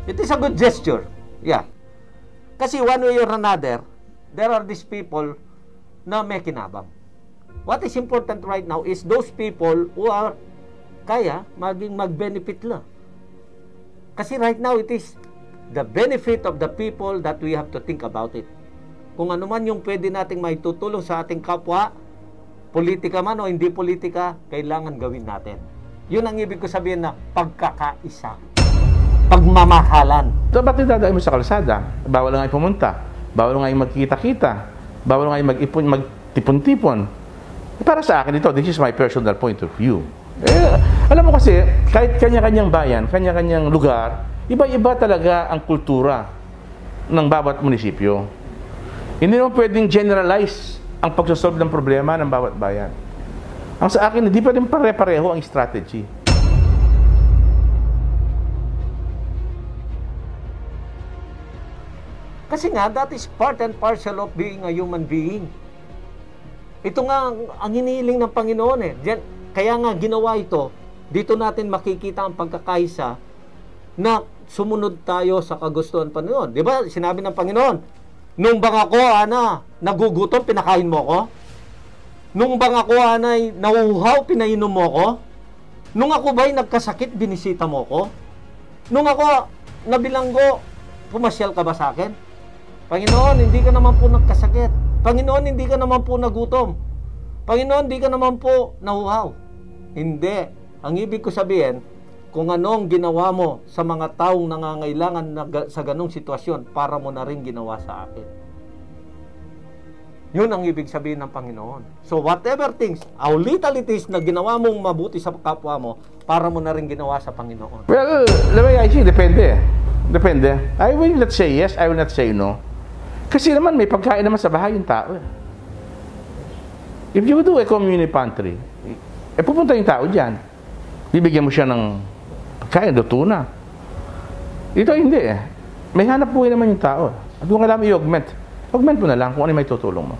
It is a good gesture. Yeah. Kasi one way or another, there are these people na may kinabang. What is important right now is those people who are kaya mag-benefit lang. Kasi right now, it is the benefit of the people that we have to think about it. Kung ano man yung pwede nating maitutulong sa ating kapwa, politika man o hindi politika, kailangan gawin natin. Yun ang ibig ko sabihin na pagkakaisa. Pagmamahalan. So, ba't nidadaan mo sa kalsada? Bawal nga pumunta. Bawal nga magkita-kita. Bawal nga magtipon-tipon. Para sa akin ito, this is my personal point of view. Alam mo kasi, kahit kanya-kanyang bayan, kanya-kanyang lugar, iba-iba talaga ang kultura ng bawat munisipyo. Hindi naman pwedeng generalize ang pagsosolve ng problema ng bawat bayan. Ang sa akin, hindi pa rin pare-pareho ang strategy. Kasi nga, that is part and parcel of being a human being. Ito nga ang hinihiling ng Panginoon eh. Kaya nga ginawa ito, dito natin makikita ang pagkakaisa na sumunod tayo sa kagustuhan ng Panginoon. Di ba? Sinabi ng Panginoon, nung bang ako, nagugutom, pinakain mo ko? Nung bang ako, nauuhaw, pinainom mo ko? Nung ako ba'y nagkasakit, binisita mo ko? Nung ako, nabilanggo, pumasyal ka ba sa akin? Panginoon, hindi ka naman po nagkasakit. Panginoon, hindi ka naman po nagutom. Panginoon, hindi ka naman po nauuhaw. Hindi. Ang ibig ko sabihin, kung anong ginawa mo sa mga taong nangangailangan sa ganong sitwasyon, para mo na rin ginawa sa akin. Yun ang ibig sabihin ng Panginoon. So whatever things, how little it is na ginawa mong mabuti sa kapwa mo, para mo na rin ginawa sa Panginoon. Well, the way I see, depende. Depende. I will not say yes, I will not say no. Kasi naman, may pagkain naman sa bahay yung tao. If you do a community pantry, pupunta yung tao dyan. Bibigyan mo siya ng pagkain, luto na. Ito hindi eh. May hanap buhay naman yung tao. At kung alam i-augment mo na lang kung ano may tutulong mo.